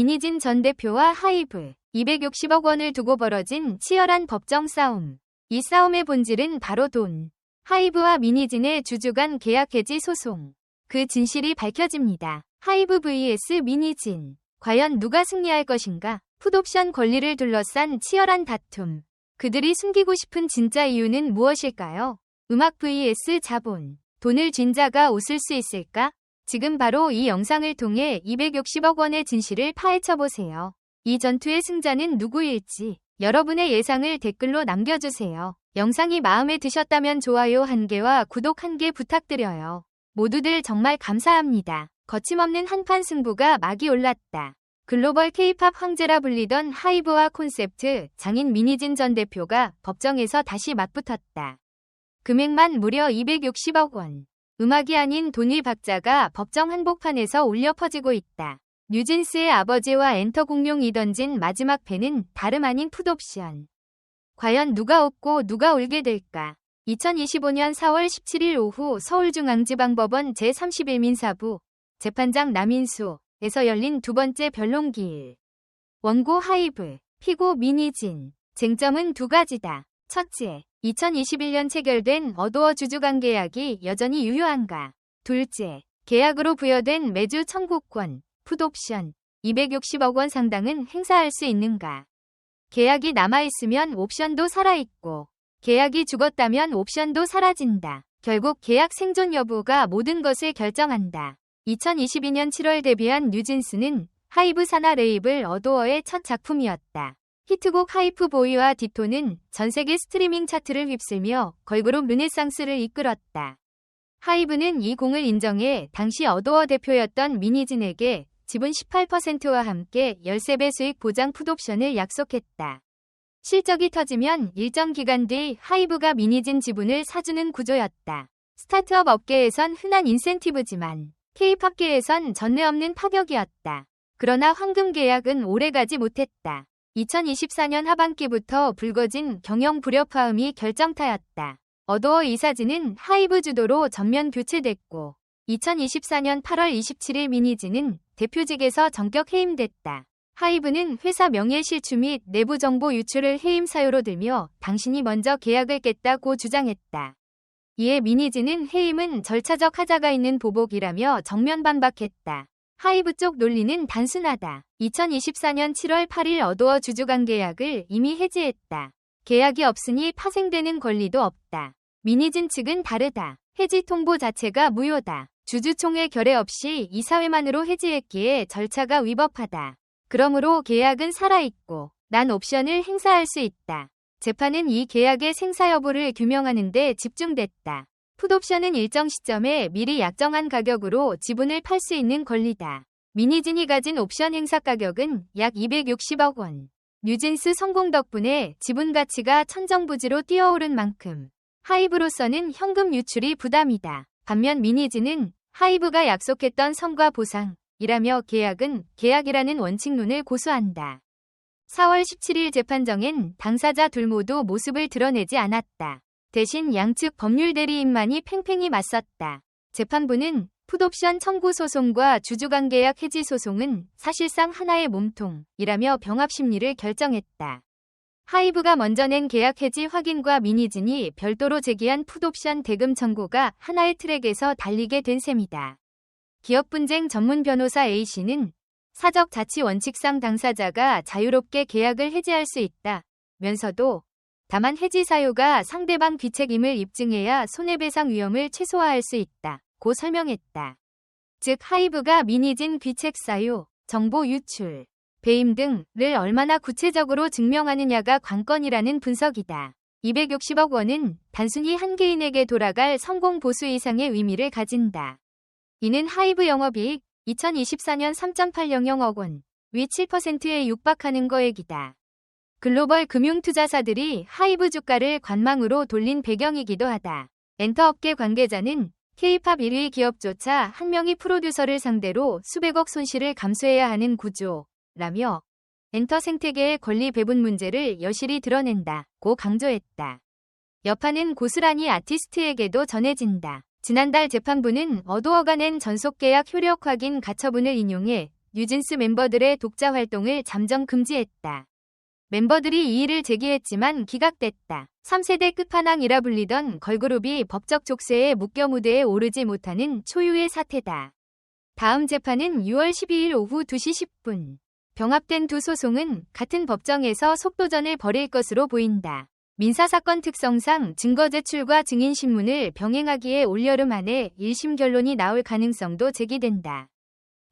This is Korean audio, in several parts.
민희진 전 대표와 하이브 260억 원을 두고 벌어진 치열한 법정 싸움. 이 싸움의 본질은 바로 돈. 하이브와 민희진의 주주 간 계약 해지 소송. 그 진실이 밝혀집니다. 하이브 vs 민희진. 과연 누가 승리할 것인가? 풋옵션 권리를 둘러싼 치열한 다툼. 그들이 숨기고 싶은 진짜 이유는 무엇일까요? 음악 vs 자본. 돈을 쥔 자가 웃을 수 있을까? 지금 바로 이 영상을 통해 260억 원의 진실을 파헤쳐보세요. 이 전투의 승자는 누구일지 여러분의 예상을 댓글로 남겨주세요. 영상이 마음에 드셨다면 좋아요 1개와 구독 1개 부탁드려요. 모두들 정말 감사합니다. 거침없는 한판 승부가 막이 올랐다. 글로벌 K-팝 황제라 불리던 하이브와 콘셉트 장인 민희진 전 대표가 법정에서 다시 맞붙었다. 금액만 무려 260억 원. 음악이 아닌 돈의 박자가 법정 한복판에서 울려 퍼지고 있다. 뉴진스의 아버지와 엔터 공룡이 던진 마지막 패는 다름 아닌 풋옵션. 과연 누가 웃고 누가 울게 될까? 2025년 4월 17일 오후 서울중앙지방법원 제31민사부 재판장 남인수에서 열린 두 번째 변론기일. 원고 하이브, 피고 민희진. 쟁점은 두 가지다. 첫째, 2021년 체결된 어도어 주주간 계약이 여전히 유효한가? 둘째, 계약으로 부여된 매주 청구권, 풋옵션 260억 원 상당은 행사할 수 있는가? 계약이 남아있으면 옵션도 살아있고, 계약이 죽었다면 옵션도 사라진다. 결국 계약 생존 여부가 모든 것을 결정한다. 2022년 7월 데뷔한 뉴진스는 하이브 산하 레이블 어도어의 첫 작품이었다. 히트곡 하이프 보이와 디토는 전세계 스트리밍 차트를 휩쓸며 걸그룹 르네상스를 이끌었다. 하이브는 이 공을 인정해 당시 어도어 대표였던 민희진에게 지분 18%와 함께 13배 수익 보장 풋옵션을 약속했다. 실적이 터지면 일정 기간 뒤 하이브가 민희진 지분을 사주는 구조였다. 스타트업 업계에선 흔한 인센티브지만 K-팝계에선 전례 없는 파격이었다. 그러나 황금 계약은 오래가지 못했다. 2024년 하반기부터 불거진 경영 불협화음이 결정타였다. 어도어 이사진은 하이브 주도로 전면 교체됐고 2024년 8월 27일 민희진은 대표직에서 전격 해임됐다. 하이브는 회사 명예 실추 및 내부 정보 유출을 해임 사유로 들며 당신이 먼저 계약을 깼다고 주장했다. 이에 민희진은 해임은 절차적 하자가 있는 보복이라며 정면 반박했다. 하이브 쪽 논리는 단순하다. 2024년 7월 8일 어도어 주주간 계약을 이미 해지했다. 계약이 없으니 파생되는 권리도 없다. 민희진 측은 다르다. 해지 통보 자체가 무효다. 주주총회 결의 없이 이사회만으로 해지했기에 절차가 위법하다. 그러므로 계약은 살아있고 난 옵션을 행사할 수 있다. 재판은 이 계약의 생사 여부를 규명하는 데 집중됐다. 풋옵션은 일정 시점에 미리 약정한 가격으로 지분을 팔 수 있는 권리다. 민희진이 가진 옵션 행사 가격은 약 260억 원. 뉴진스 성공 덕분에 지분 가치가 천정부지로 뛰어오른 만큼 하이브로서는 현금 유출이 부담이다. 반면 민희진은 하이브가 약속했던 성과 보상이라며 계약은 계약이라는 원칙론을 고수한다. 4월 17일 재판정엔 당사자 둘 모두 모습을 드러내지 않았다. 대신 양측 법률 대리인만이 팽팽히 맞섰다. 재판부는 풋옵션 청구 소송과 주주간 계약 해지 소송은 사실상 하나의 몸통이라며 병합 심리를 결정했다. 하이브가 먼저 낸 계약 해지 확인과 민희진이 별도로 제기한 풋옵션 대금 청구가 하나의 트랙에서 달리게 된 셈이다. 기업분쟁 전문 변호사 A씨는 사적 자치 원칙상 당사자가 자유롭게 계약을 해지할 수 있다면서도 다만 해지 사유가 상대방 귀책임을 입증해야 손해배상 위험을 최소화할 수 있다고 설명했다. 즉 하이브가 민희진 귀책 사유, 정보 유출, 배임 등을 얼마나 구체적으로 증명하느냐가 관건이라는 분석이다. 260억 원은 단순히 한 개인에게 돌아갈 성공 보수 이상의 의미를 가진다. 이는 하이브 영업이익 2024년 3.800억 원, 위 7%에 육박하는 거액이다. 글로벌 금융투자사들이 하이브 주가를 관망으로 돌린 배경이기도 하다. 엔터업계 관계자는 K-팝 1위 기업조차 한 명의 프로듀서를 상대로 수백억 손실을 감수해야 하는 구조라며 엔터 생태계의 권리 배분 문제를 여실히 드러낸다고 강조했다. 여파는 고스란히 아티스트에게도 전해진다. 지난달 재판부는 어도어가 낸 전속계약 효력 확인 가처분을 인용해 뉴진스 멤버들의 독자 활동을 잠정 금지했다. 멤버들이 이의를 제기했지만 기각됐다. 3세대 끝판왕이라 불리던 걸그룹이 법적 족쇄에 묶여 무대에 오르지 못하는 초유의 사태다. 다음 재판은 6월 12일 오후 2시 10분. 병합된 두 소송은 같은 법정에서 속도전을 벌일 것으로 보인다. 민사사건 특성상 증거 제출과 증인신문을 병행하기에 올여름 안에 1심 결론이 나올 가능성도 제기된다.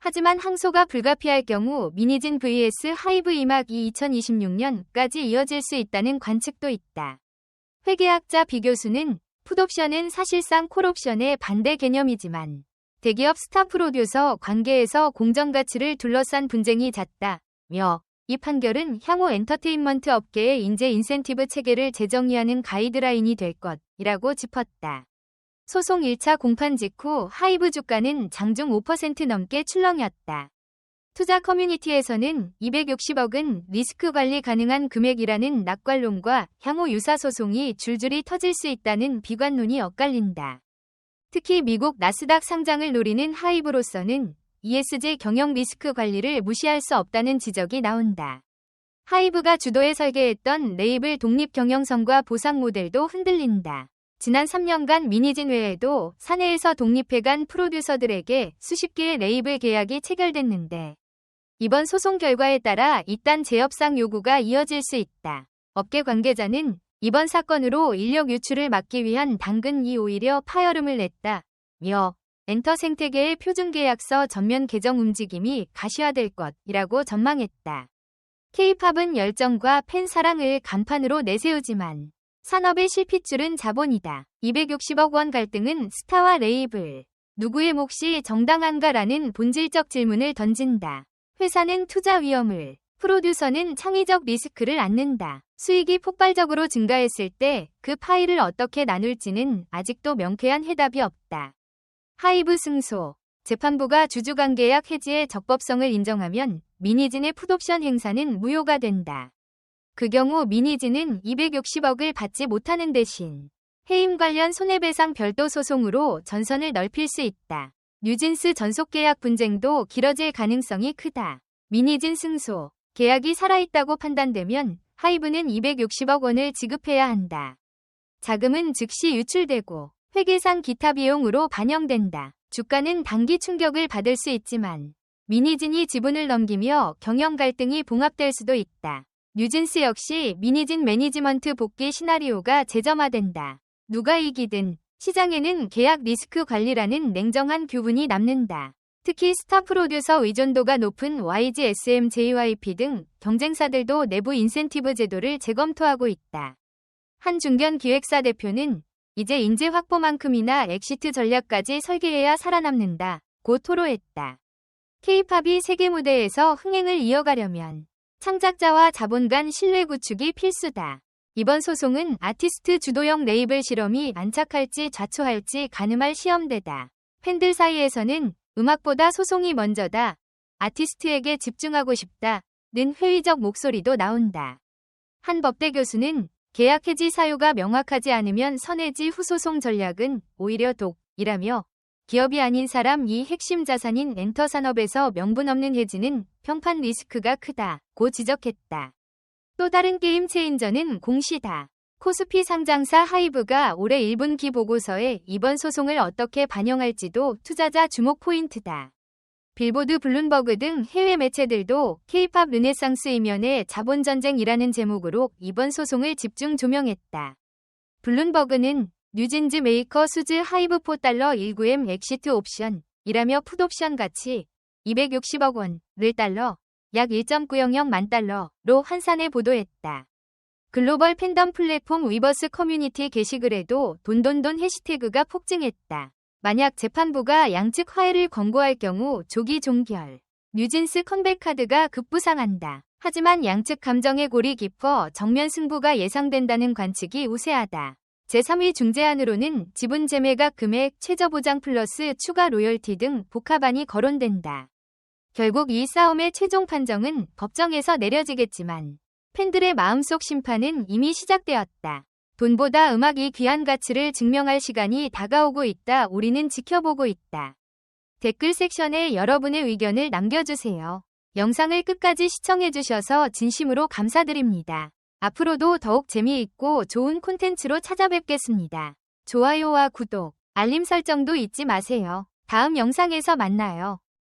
하지만 항소가 불가피할 경우 미니진 vs 하이브 2막2 2026년까지 이어질 수 있다는 관측도 있다. 회계학자 비 교수는 풋옵션은 사실상 콜옵션의 반대 개념이지만 대기업 스타 프로듀서 관계에서 공정가치를 둘러싼 분쟁이 잦다며 이 판결은 향후 엔터테인먼트 업계의 인재 인센티브 체계를 재정의하는 가이드라인이 될 것이라고 짚었다. 소송 1차 공판 직후 하이브 주가는 장중 5% 넘게 출렁였다. 투자 커뮤니티에서는 260억은 리스크 관리 가능한 금액이라는 낙관론과 향후 유사 소송이 줄줄이 터질 수 있다는 비관론이 엇갈린다. 특히 미국 나스닥 상장을 노리는 하이브로서는 ESG 경영 리스크 관리를 무시할 수 없다는 지적이 나온다. 하이브가 주도해 설계했던 레이블 독립 경영성과 보상 모델도 흔들린다. 지난 3년간 미니진 외에도 사내에서 독립해간 프로듀서들에게 수십 개의 레이블 계약이 체결됐는데 이번 소송 결과에 따라 이딴 재협상 요구가 이어질 수 있다. 업계 관계자는 이번 사건으로 인력 유출을 막기 위한 당근이 오히려 파열음을 냈다며 엔터 생태계의 표준계약서 전면 개정 움직임이 가시화될 것이라고 전망했다. K-팝은 열정과 팬 사랑을 간판으로 내세우지만 산업의 실핏줄은 자본이다. 260억 원 갈등은 스타와 레이블, 누구의 몫이 정당한가라는 본질적 질문을 던진다. 회사는 투자 위험을, 프로듀서는 창의적 리스크를 안는다. 수익이 폭발적으로 증가했을 때 그 파일을 어떻게 나눌지는 아직도 명쾌한 해답이 없다. 하이브 승소. 재판부가 주주관계약 해지의 적법성을 인정하면 미니진의 풋옵션 행사는 무효가 된다. 그 경우 미니진은 260억을 받지 못하는 대신 해임 관련 손해배상 별도 소송으로 전선을 넓힐 수 있다. 뉴진스 전속계약 분쟁도 길어질 가능성이 크다. 미니진 승소. 계약이 살아있다고 판단되면 하이브는 260억 원을 지급해야 한다. 자금은 즉시 유출되고 회계상 기타 비용으로 반영된다. 주가는 단기 충격을 받을 수 있지만 미니진이 지분을 넘기며 경영 갈등이 봉합될 수도 있다. 뉴진스 역시 미니진 매니지먼트 복귀 시나리오가 재점화된다. 누가 이기든 시장에는 계약 리스크 관리라는 냉정한 교훈이 남는다. 특히 스타 프로듀서 의존도가 높은 YG, SM, JYP 등 경쟁사들도 내부 인센티브 제도를 재검토하고 있다. 한 중견 기획사 대표는 이제 인재 확보만큼이나 엑시트 전략까지 설계해야 살아남는다 고 토로했다. K-팝이 세계 무대에서 흥행을 이어가려면 창작자와 자본 간 신뢰 구축이 필수다. 이번 소송은 아티스트 주도형 레이블 실험이 안착할지 좌초할지 가늠할 시험대다. 팬들 사이에서는 음악보다 소송이 먼저다. 아티스트에게 집중하고 싶다는 회의적 목소리도 나온다. 한 법대 교수는 계약 해지 사유가 명확하지 않으면 선해지 후소송 전략은 오히려 독이라며 기업이 아닌 사람이 핵심 자산인 엔터 산업에서 명분 없는 해지는 평판 리스크가 크다고 지적했다. 또 다른 게임 체인저는 공시다. 코스피 상장사 하이브가 올해 1분기 보고서에 이번 소송을 어떻게 반영할지도 투자자 주목 포인트다. 빌보드 블룸버그 등 해외 매체들도 K-팝 르네상스 이면의 자본전쟁이라는 제목으로 이번 소송을 집중 조명했다. 블룸버그는 뉴진즈 메이커 수즈 하이브 4달러 19M 엑시트 옵션이라며 풋옵션 가치 260억 원을 달러 약 1.900만 달러로 환산해 보도했다. 글로벌 팬덤 플랫폼 위버스 커뮤니티 게시글에도 돈돈돈 해시태그가 폭증했다. 만약 재판부가 양측 화해를 권고할 경우 조기 종결, 뉴진스 컴백카드가 급부상한다. 하지만 양측 감정의 골이 깊어 정면 승부가 예상된다는 관측이 우세하다. 제3위 중재안으로는 지분 재매각 금액 최저보장 플러스 추가 로열티 등 복합안이 거론된다. 결국 이 싸움의 최종 판정은 법정에서 내려지겠지만 팬들의 마음속 심판은 이미 시작되었다. 돈보다 음악이 귀한 가치를 증명할 시간이 다가오고 있다. 우리는 지켜보고 있다. 댓글 섹션에 여러분의 의견을 남겨주세요. 영상을 끝까지 시청해주셔서 진심으로 감사드립니다. 앞으로도 더욱 재미있고 좋은 콘텐츠로 찾아뵙겠습니다. 좋아요와 구독, 알림 설정도 잊지 마세요. 다음 영상에서 만나요.